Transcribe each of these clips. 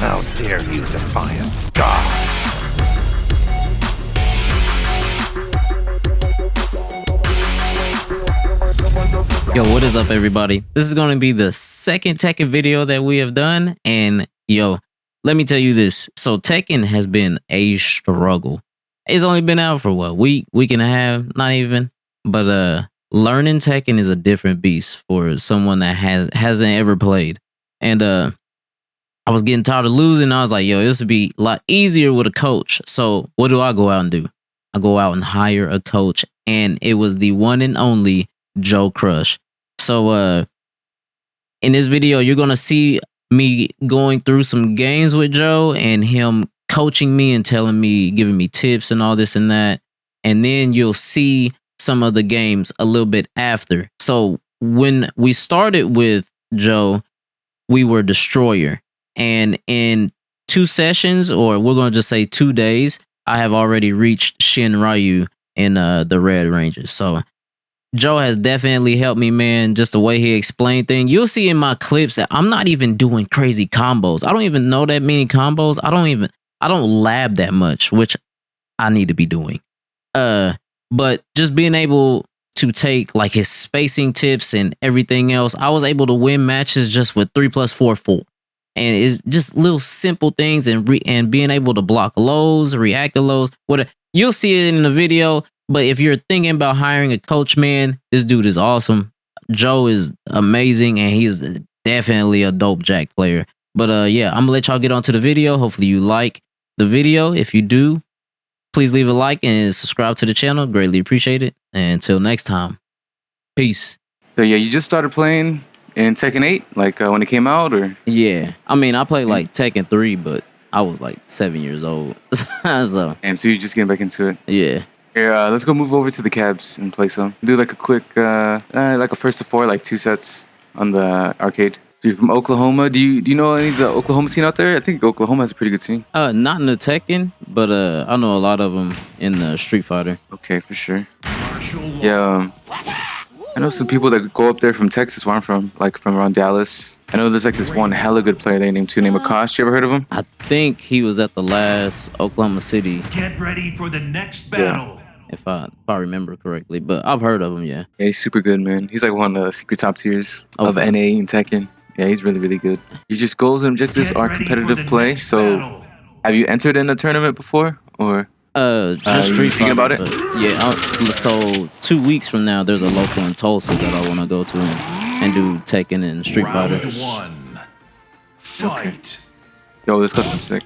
How dare you defy a god? Yo, what is up, everybody? This is going to be the second Tekken video that we have done. And yo, let me tell you this. So Tekken has been a struggle. It's only been out for what, week and a half, not even. But learning Tekken is a different beast for someone that hasn't ever played. And I was getting tired of losing. I was like, yo, this would be a lot easier with a coach. So what do I go out and do? I go out and hire a coach. And it was the one and only Joe Crush. So in this video, you're going to see me going through some games with Joe and him coaching me and telling me, giving me tips and all this and that. And then you'll see some of the games a little bit after. So when we started with Joe, we were Destroyer. And in 2 sessions, or we're going to just say 2 days, I have already reached Shin Ryu in the Red Rangers. So Joe has definitely helped me, man. Just the way he explained things. You'll see in my clips that I'm not even doing crazy combos. I don't even know that many combos. I don't lab that much, which I need to be doing. But just being able to take like his spacing tips and everything else, I was able to win matches just with 3+4-4. And it's just little simple things and being able to block lows, react to lows. You'll see it in the video. But if you're thinking about hiring a coach, man, this dude is awesome. Joe is amazing, and he's definitely a dope Jack player. But yeah, I'm gonna let y'all get on to the video. Hopefully you like the video. If you do, please leave a like and subscribe to the channel. Greatly appreciate it. And until next time, peace. So yeah, you just started playing in Tekken 8, like when it came out, or? Yeah, I mean, I played like Tekken 3, but I was like 7 years old. So you're just getting back into it? Yeah. Here, let's go move over to the cabs and play some. Do like a quick, like a first to 4, like 2 sets on the arcade. So you're from Oklahoma. Do you know any of the Oklahoma scene out there? I think Oklahoma has a pretty good scene. Not in the Tekken, but I know a lot of them in the Street Fighter. Okay, for sure. Yeah, I know some people that go up there from Texas, where I'm from, like from around Dallas. I know there's like this one hella good player they named Akash. You ever heard of him? I think he was at the last Oklahoma City. Get ready for the next battle. If I remember correctly, but I've heard of him, yeah. Yeah, he's super good, man. He's like one of the secret top tiers of NA and Tekken. Yeah, he's really, really good. Your just goals and objectives are competitive play. So, have you entered in a tournament before, or just Street thinking about it? Yeah. So 2 weeks from now, there's a local in Tulsa that I want to go to and do Tekken and Street Fighter. Round 1. Fight. Okay. Yo, this custom sick.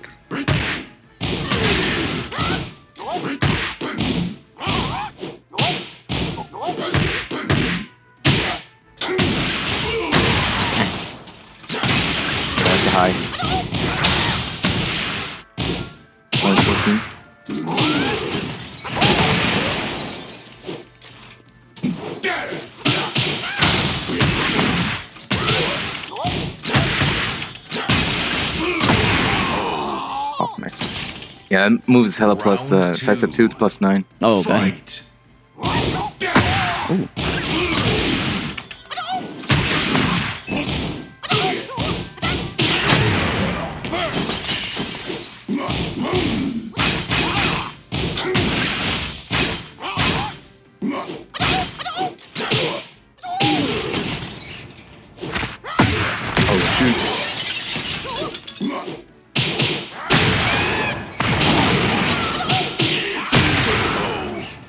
That's a high. 114. Oh, man. Yeah, that move is hella plus the side step 2, it's +9. Oh, okay. Ooh. Oh, shoots.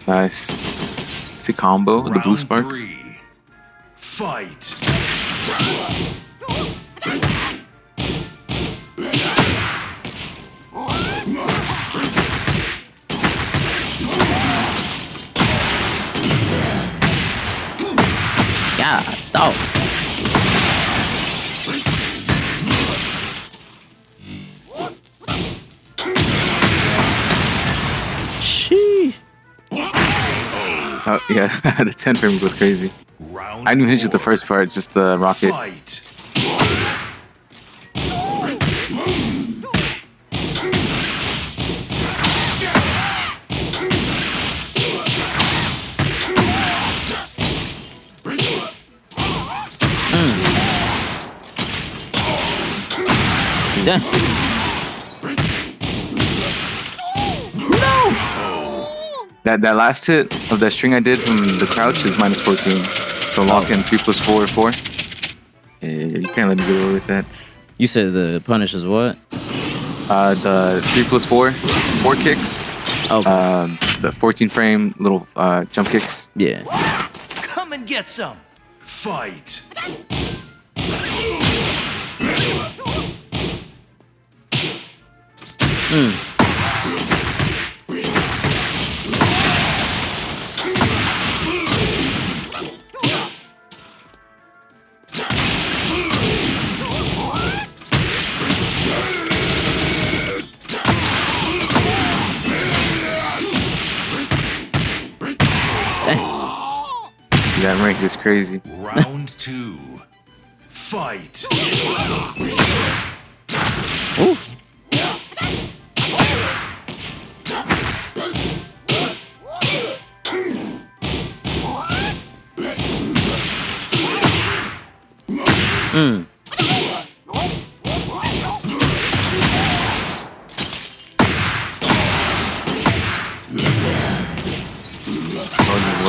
Nice. It's a combo, the blue spark. 3. Fight. Yeah, dog. Sheesh. Oh, yeah, the 10 frame goes crazy. I knew his was the first part, just the rocket. Fight. Done. That last hit of that string I did from the crouch is -14. So lock in 3+4 4. Yeah, you can't let me get away with that. You said the punish is what? The 3+4 4 kicks. Okay. The 14 frame little jump kicks. Yeah. Come and get some. Fight. That rank is crazy. Round 2. Fight. Ooh.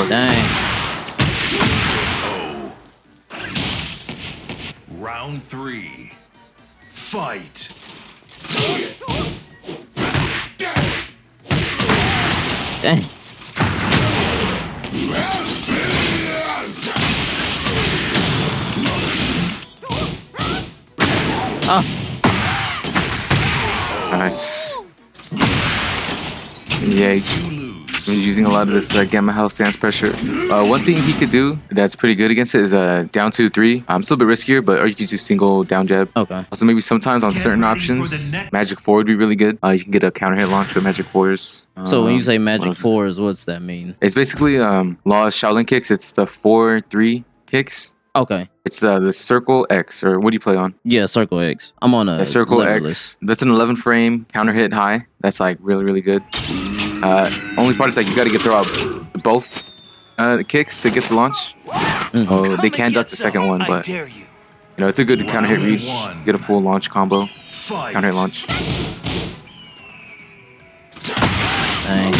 Dang. Round 3. Fight. Dang. Oh. Nice. Yeah, You lose. he's using a lot of this gamma hell stance pressure. One thing he could do that's pretty good against it is down 2-3. It's a little bit riskier, but or you can do single down jab. Okay. Also, maybe sometimes on Get certain ready for the options, next- Magic 4 would be really good. You can get a counter hit launch with Magic 4s. So when you say what magic else? fours, what's that mean? It's basically Law's Shaolin kicks. It's the 4-3 kicks. Okay. It's the Circle X, or what do you play on? Yeah, circle X. I'm on a Yeah, Circle lever X. list. That's an 11 frame counter hit high. That's like really, really good. Only part is like you got to get throw out both kicks to get the launch. Oh, they can duck the second one, but dare you. it's a good counter hit Round reach. one. Get a full launch combo. Fight. Counter hit launch. Dang.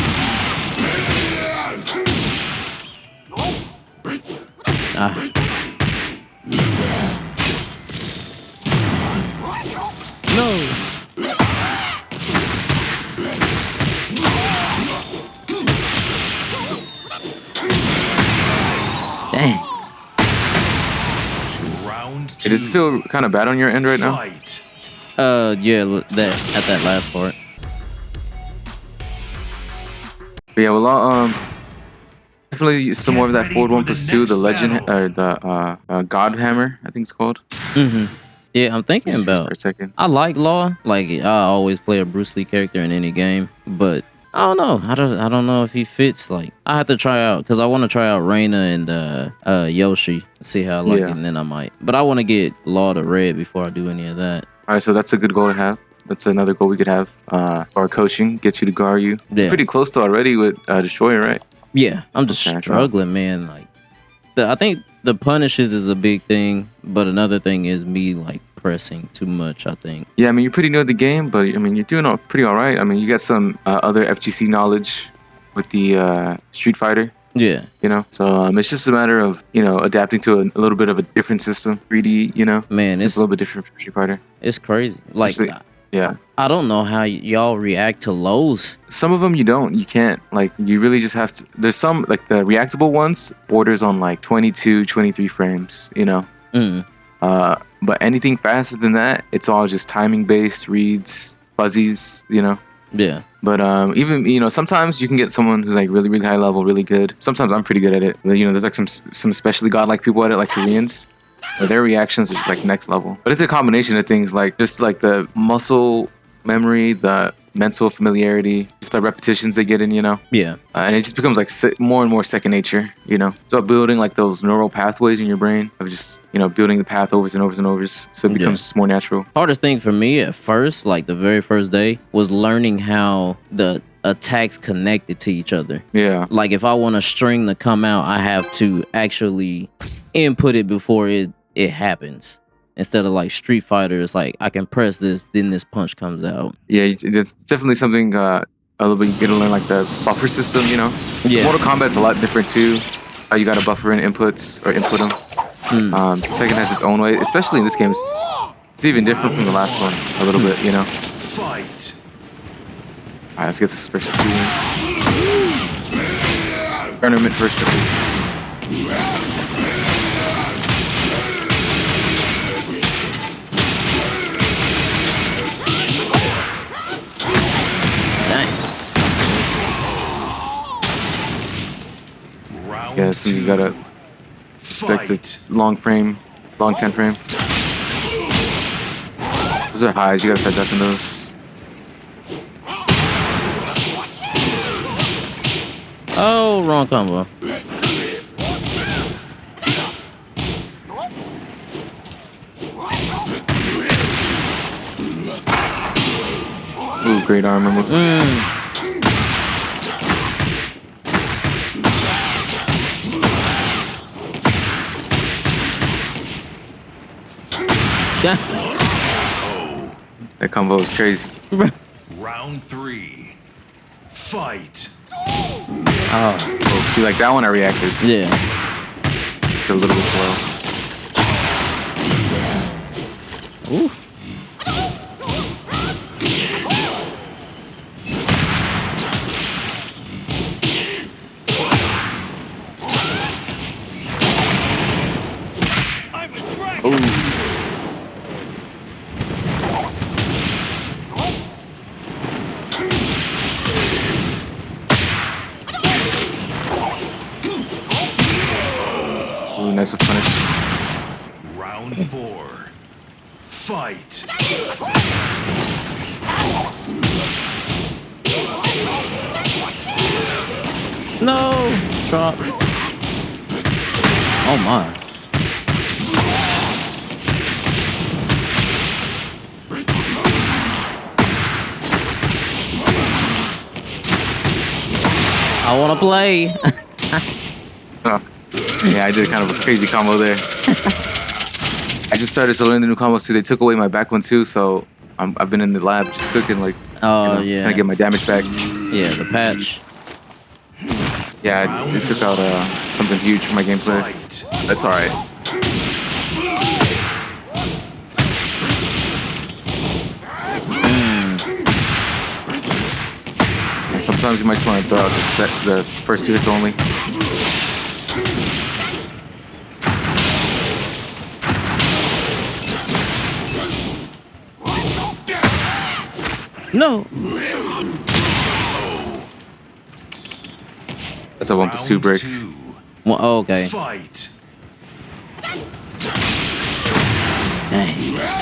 Ah. No. Dang. Round 2. It does feel kind of bad on your end right now. Fight. Yeah, that at that last part. But yeah, well, definitely some more of that ready forward for the 1+2, next the legend, battle. or the God Hammer, I think it's called. Yeah, I'm thinking Just about. for a second. I like Law. Like I always play a Bruce Lee character in any game, but I don't know. I don't know if he fits. Like I have to try out because I want to try out Reina and Yoshi, see how I like Yeah. it, and then I might. But I want to get Law to red before I do any of that. All right, so that's a good goal to have. That's another goal we could have. Our coaching gets you to Garyu. Yeah. Pretty close to already with Destroyer, right? Yeah, I'm just Okay, so- struggling, man. Like I think the punishes is a big thing, but another thing is me like pressing too much. I think. Yeah, I mean, you're pretty new at the game, but I mean, you're doing pretty all right. I mean, you got some other FGC knowledge with the Street Fighter, Yeah, So it's just a matter of, adapting to a little bit of a different system, 3D, man, It's it's a little bit different from Street Fighter. it's crazy. Like Actually, Yeah. I don't know how y'all react to lows. Some of them you don't. You can't. Like, you really just have to. There's some, like, the reactable ones borders on, like, 22, 23 frames, Mm. But anything faster than that, it's all just timing based reads, fuzzies, Yeah, But even sometimes you can get someone who's like really really high level, really good. Sometimes I'm pretty good at it. There's like some especially godlike people at it, like Koreans. Where their reactions are just like next level. But it's a combination of things like just like the muscle memory, the mental familiarity, just the repetitions they get in, yeah, and it just becomes like more and more second nature, So building like those neural pathways in your brain of just building the path overs and overs and overs, so it becomes just more natural. hardest thing for me at first, like the very first day, was learning how the attacks connected to each other. Yeah. Like if I want a string to come out, I have to actually input it before it happens. Instead of like Street Fighter, it's like I can press this, then this punch comes out. Yeah, it's definitely something a little bit. You get to learn like the buffer system. You know, Yeah. Mortal Kombat's a lot different too. How you got to buffer in inputs or input them. Tekken has its own way, especially in this game. It's even different from the last one a little bit. You know. Fight. All right, let's get this first 2 in. Tournament first 2. Round Yeah, so you gotta respect the long 10 frame. Those are highs, you gotta start ducking those. Oh, wrong combo. Ooh, great armor move. Yeah. That combo is crazy. Round 3. Fight. Oh, Oh, see, like that one I reacted. yeah. It's a little bit slow. Ooh. Ooh. Ooh, nice with punish. Round 4. Fight. No. Drop. Oh my. I want to play. Oh. Yeah, I did kind of a crazy combo there. I just started to learn the new combos too. They took away my back one too, so I've been in the lab just cooking, like, Oh, trying yeah. to get my damage back. Yeah, the patch. Yeah, it took out something huge for my gameplay. Fight. That's all right. And sometimes you might just want to throw out the first 2 hits only. No. That's a 1+2 break. 2. Well, oh, okay. Fight. Dang.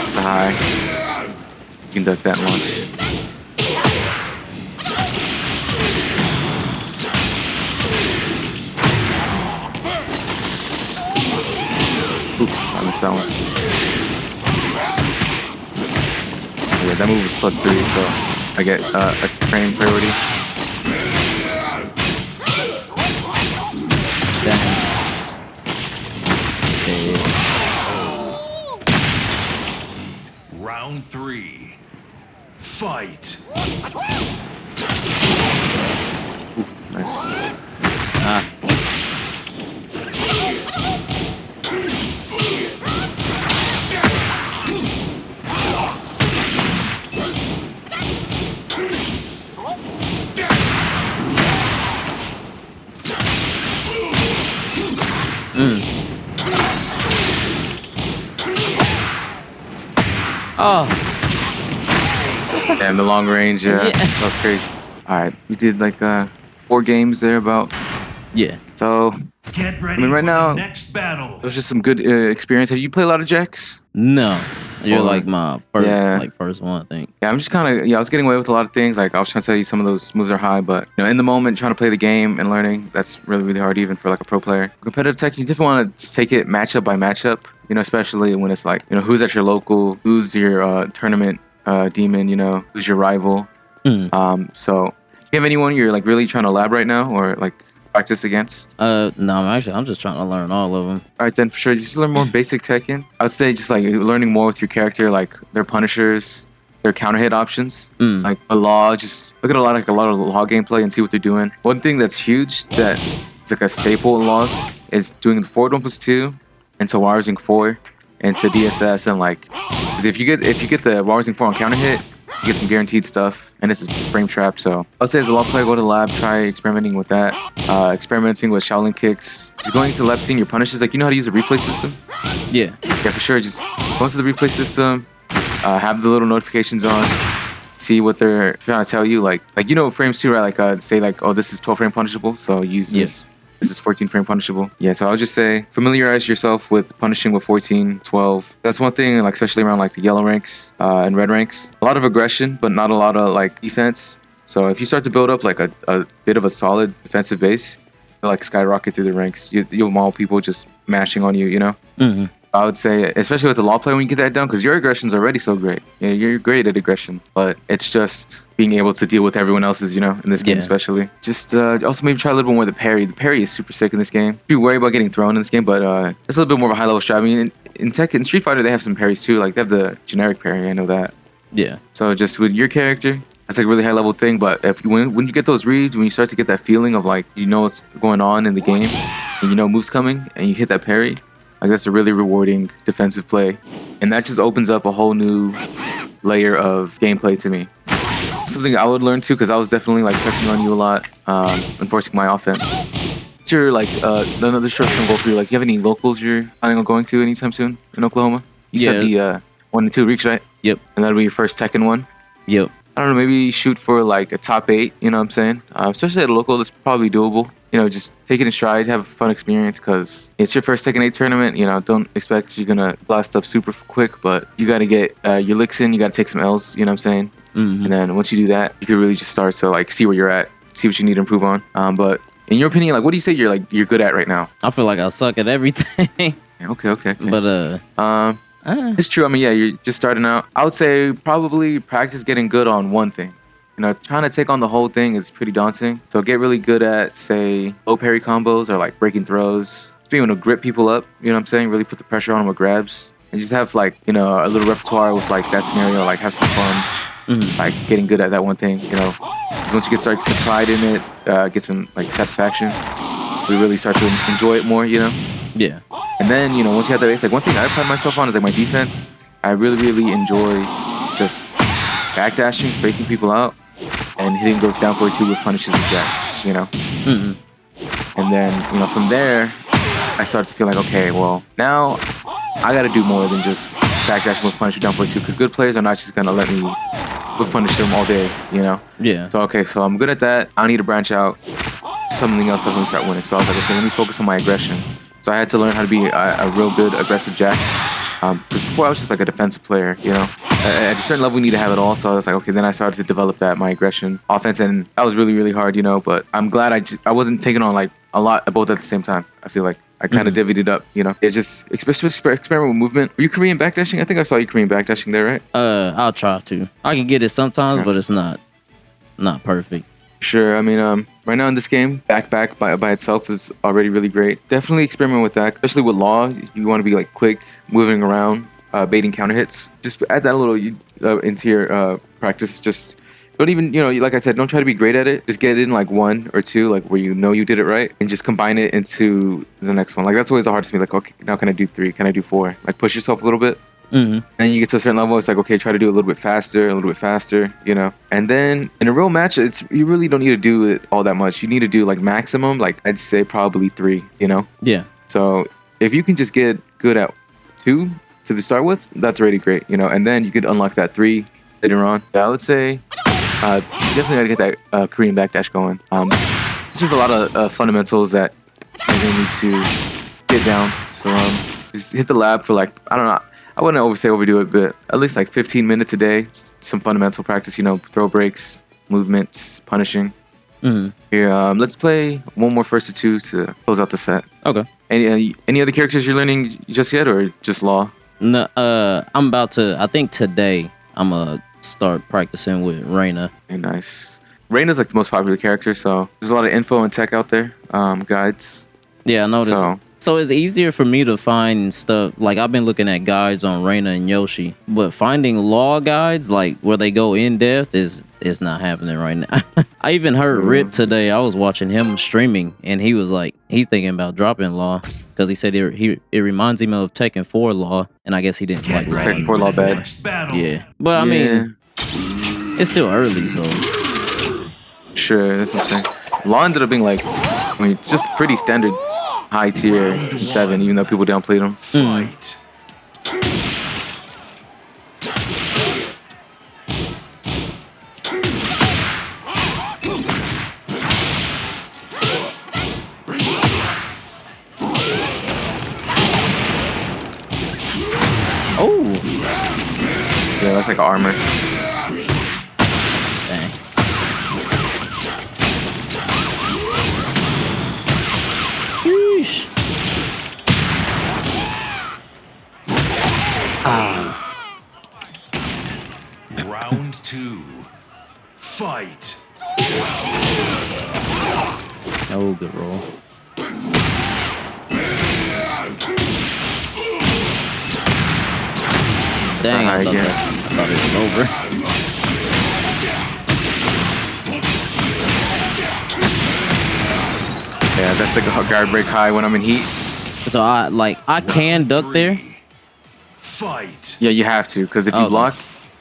It's a high. You can duck that and launch. Oop, I missed that one. Yeah, that move was +3, so I get a frame priority. Dang. Round 3. Fight. Oof, nice. Ah. Oh. Damn, the long range, yeah. Yeah. That was crazy. All right, we did like 4 games there about. Yeah. So Get ready right for now, the next battle. it was just some good experience. Have you played a lot of Jacks? No. You're Or- like my first, Yeah. first one, I think. Yeah, I'm just kind of, I was getting away with a lot of things. Like, I was trying to tell you some of those moves are high, but, in the moment, trying to play the game and learning, that's really, really hard, even for like a pro player. Competitive tech, you definitely want to just take it matchup by matchup, especially when it's like, who's at your local, who's your tournament demon, who's your rival. So, do you have anyone you're like really trying to lab right now or like practice against? No, I'm just trying to learn all of them. All right, then for sure, just learn more basic Tekken. I would say just like learning more with your character, like their punishers, their counter hit options. Like a law, just look at a lot of law gameplay and see what they're doing. One thing that's huge that is like a staple in laws is doing the forward 1+2 into Warzing 4 into DSS and like, because if you get the Warzing 4 on counter hit, you get some guaranteed stuff, and it's a frame trap. So I'd say as a law player, go to the lab, try experimenting with that, experimenting with Shaolin kicks. Just going into the lab, seeing your punishes. Like, you know how to use a replay system? Yeah. Yeah, for sure. Just go into the replay system, have the little notifications on, see what they're trying to tell you. Like you know frames too, right? Like say like, oh, this is 12 frame punishable, so use this. This is 14 frame punishable. Yeah, so I would just say familiarize yourself with punishing with 14, 12. That's one thing, like especially around like the yellow ranks and red ranks. A lot of aggression, but not a lot of like defense. So if you start to build up like a bit of a solid defensive base, you'll like skyrocket through the ranks. You'll maul people just mashing on you, you know? I would say, especially with the law play, when you get that down, because your aggression's already so great. You're great at aggression, but it's just being able to deal with everyone else's, you know, in this game especially. Just also maybe try a little bit more the parry. The parry is super sick in this game. Be worried about getting thrown in this game, but it's a little bit more of a high level strat. I mean, in Tekken, Street Fighter, they have some parries too. Like they have the generic parry. I know that. Yeah. So just with your character, that's like a really high level thing. But if when you get those reads, when you start to get that feeling of like you know what's going on in the game, and you know moves coming, and you hit that parry. Like that's a really rewarding defensive play. And that just opens up a whole new layer of gameplay to me. Something I would learn too, because I was definitely like pressing on you a lot, enforcing my offense. What's your like another short-term goal for you? Like, you have any locals you're planning on going to anytime soon in Oklahoma? You said the 1 to 2 weeks, right? Yep. And that'll be your first Tekken one? Yep. I don't know, maybe shoot for like a top 8, you know what I'm saying? Especially at a local, that's probably doable. You know, just take it in stride, have a fun experience, because it's your first Tekken 8 tournament. You know, don't expect you're going to blast up super quick, but you got to get your licks in, you got to take some L's, you know what I'm saying? And then once you do that, you can really just start to like see where you're at, see what you need to improve on. But in your opinion, like what do you say you're good at right now? I feel like I suck at everything. Okay. But it's true. I mean, yeah, you're just starting out. I would say probably practice getting good on one thing. You know, trying to take on the whole thing is pretty daunting. So get really good at, say, low parry combos or like breaking throws. Just being able to grip people up, you know what I'm saying? Really put the pressure on them with grabs. And just have like, you know, a little repertoire with like that scenario, like have some fun. Like getting good at that one thing, you know. Because once you get some pride in it, get some like satisfaction, we really start to enjoy it more, you know? Yeah. And then, you know, once you have that base, like one thing I pride myself on is like my defense. I really enjoy just backdashing, spacing people out, and hitting those down 42 with punishes and jack, you know? And then, you know, from there, I started to feel like, okay, well, now I got to do more than just backdashing with punish down 42, because good players are not just going to let me with punish them all day, you know? Yeah. So, okay, so I'm good at that. I need to branch out to something else that let me start winning. So I was like, okay, let me focus on my aggression. So I had to learn how to be a real good aggressive jack. Before I was just like a defensive player, you know? At a certain level, we need to have it all. So I was like, okay, then I started to develop that, my aggression, offense, and that was really hard, you know? But I'm glad I wasn't taking on like a lot both at the same time. I feel like I kind of divvied it up, you know? It's just experiment with movement. Were you Korean backdashing? I think I saw you Korean backdashing there, right? I'll try to. I can get it sometimes, but it's not perfect. Sure. I mean, right now in this game, back by itself is already really great. Definitely experiment with that, especially with law. You want to be like quick, moving around, baiting counter hits. Just add that a little into your practice. Just don't even, you know, like I said, don't try to be great at it. Just get in like 1 or 2, like where you know you did it right, and just combine it into the next one. Like that's always the hardest to me. Like, okay, now can I do 3? Can I do 4? Like push yourself a little bit. And you get to a certain level, it's like, okay, try to do it a little bit faster, you know? And then in a real match, you really don't need to do it all that much. You need to do like maximum, like I'd say probably 3, you know? Yeah. So if you can just get good at 2 to start with, that's already great, you know? And then you could unlock that 3 later on. Yeah, I would say you definitely gotta get that Korean backdash going. It's just a lot of fundamentals that you're gonna need to get down. So just hit the lab for like, I don't know, I wouldn't overdo it, but at least like 15 minutes a day, some fundamental practice, you know, throw breaks, movements, punishing. Here, let's play one more first to 2 to close out the set. Okay. Any other characters you're learning just yet, or just law? No, I'm about to. I think today I'm gonna start practicing with Reina. Okay, nice. Reina's like the most popular character, so there's a lot of info and tech out there, guides. Yeah, I noticed. So So it's easier for me to find stuff. Like I've been looking at guides on Reina and Yoshi, but finding law guides like where they go in depth is not happening right now. I even heard Rip today. I was watching him streaming, and he was like, he's thinking about dropping law because he said it reminds him of Tekken 4 law, and I guess he didn't like law. Tekken 4 law bad. Next battle. Yeah, but I mean, it's still early, so Sure, that's what I'm saying. Law ended up being like, I mean, just pretty standard high tier 7, even though people downplayed him. Fight. oh, Yeah, that's like armor. dang. Sheesh. Round 2. Fight. Oh, good roll. Dang, high again. I thought it was over. Yeah, that's like a guard break high when I'm in heat. So I can duck there. Fight. Yeah, you have to, because if you Okay. block,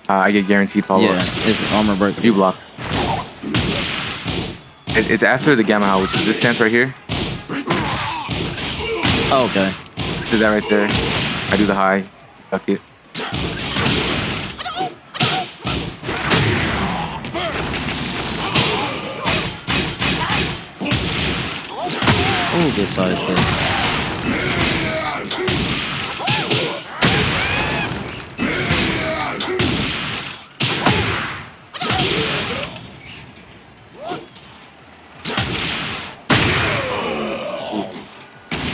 I get guaranteed Yeah, follow-ups. it's armor break. If you block. It's after the Gamma Hao, which is this stance right here. Oh, okay. Do that right there. I do the high. Duck it. Oh, good size there.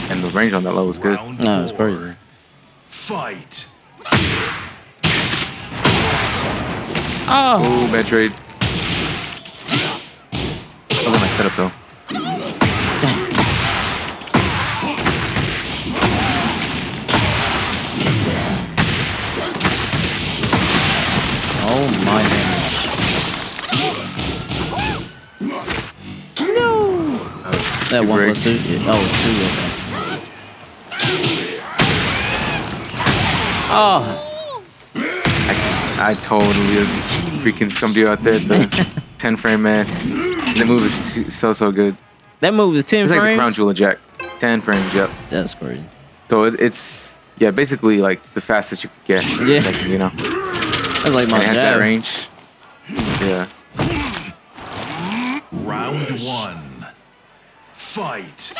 And the range on that low was good. Round No, it's 4. crazy. Fight. Oh, Oh, bad trade. Look at my setup though. oh my goodness. No. That Two one break. plus 2. Yeah. Oh, 2. Okay. Oh, I totally freaking scummed you out there. The 10 frame man. The move is so good. that move is 10 It's like the crown frames. jewel of Jack. 10 frames, yep. That's crazy. So it's yeah, basically like the fastest you could get. Yeah. Like, you know. That's like my And it has that jab. range. Yeah. Round 1. Fight.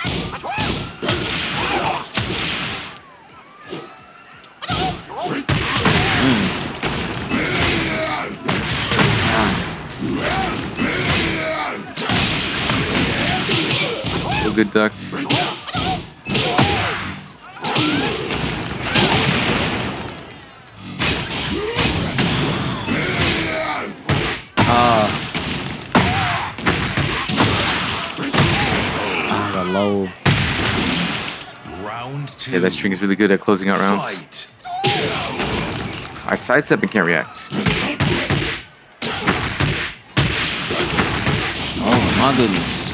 So good duck. The low. Round 2. Yeah, that string is really good at closing out rounds. Fight. I sidestep and can't react. Oh my goodness.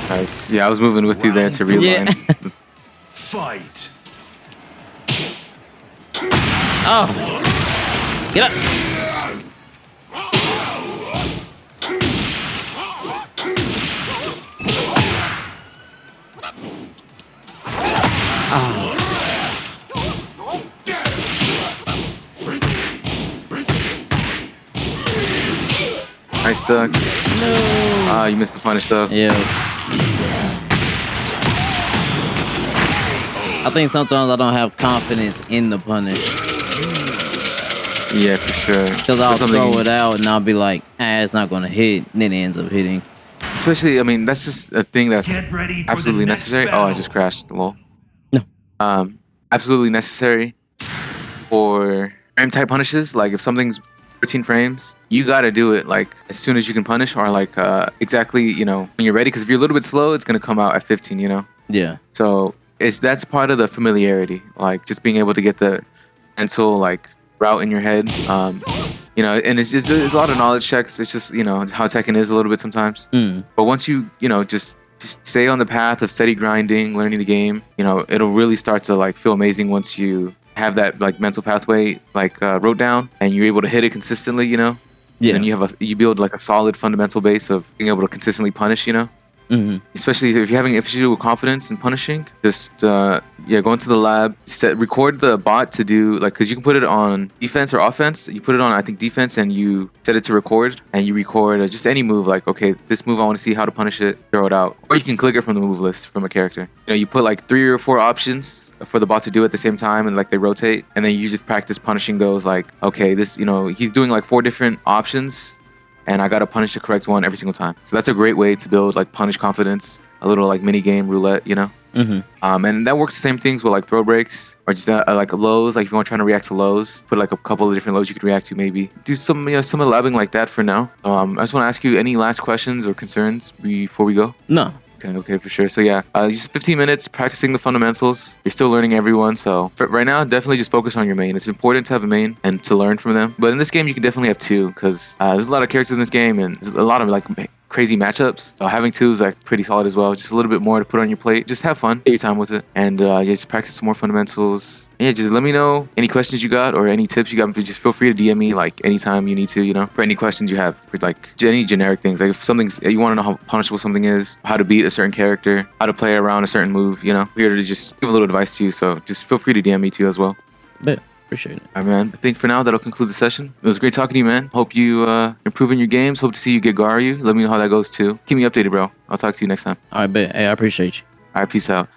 Nice. Yeah, I was moving with you there to Yeah. realign. Fight. Oh. Get up. Nice duck. Ah, you missed the punish though. Yeah. I think sometimes I don't have confidence in the punish Yeah, for sure. because I'll That's something throw it out and I'll be like, it's not gonna hit. And then it ends up hitting. especially, I mean, that's just a thing that's Get ready for absolutely the next necessary. Oh, I battle. just crashed. Lol. No. Absolutely necessary for frame type punishes. Like if something's 14 frames, you gotta do it like as soon as you can punish, or like exactly, you know, when you're ready. Because if you're a little bit slow, it's gonna come out at 15. You know. Yeah. So that's part of the familiarity, like just being able to get the mental like route in your head. You know, and it's a lot of knowledge checks. It's just, you know, how Tekken is a little bit sometimes. Mm. But once you know, just stay on the path of steady grinding, learning the game, you know, it'll really start to like feel amazing once you have that like mental pathway like wrote down and you're able to hit it consistently, you know. Yeah. And you build like a solid fundamental base of being able to consistently punish, you know. Hmm. Especially if you're having issue with confidence in punishing, just go into the lab, record the bot to do like, because you can put it on defense or offense. You put it on, I think, defense, and you set it to record, and you record just any move. Like, okay, this move I want to see how to punish it, throw it out, or you can click it from the move list from a character. You know, you put like 3 or 4 options for the bot to do at the same time, and like they rotate, and then you just practice punishing those. Like, okay, this, you know, he's doing like 4 different options, and I gotta punish the correct one every single time. So that's a great way to build like punish confidence, a little like mini game roulette, you know. Hmm. And that works the same things with like throw breaks or just like lows. Like if you want trying to react to lows, put like a couple of different lows you could react to. Maybe do some some labbing like that for now. I just want to ask you any last questions or concerns before we go. No. Okay, for sure. So yeah, just 15 minutes practicing the fundamentals. You're still learning everyone, so for right now, definitely just focus on your main. It's important to have a main and to learn from them. But in this game, you can definitely have 2 because there's a lot of characters in this game and there's a lot of like crazy matchups. So having 2 is like pretty solid as well. Just a little bit more to put on your plate. Just have fun, take your time with it, and just practice some more fundamentals. Yeah, just let me know any questions you got or any tips you got. Just feel free to DM me like anytime you need to, you know, for any questions you have, for like any generic things. Like if something's, you want to know how punishable something is, how to beat a certain character, how to play around a certain move, you know, we're here to just give a little advice to you. So just feel free to DM me too as well. But appreciate it. All right, man. I think for now that'll conclude the session. It was great talking to you, man. Hope you improve in your games. Hope to see you get Garu. Let me know how that goes too. Keep me updated, bro. I'll talk to you next time. All right, bet. Hey, I appreciate you. All right, peace out.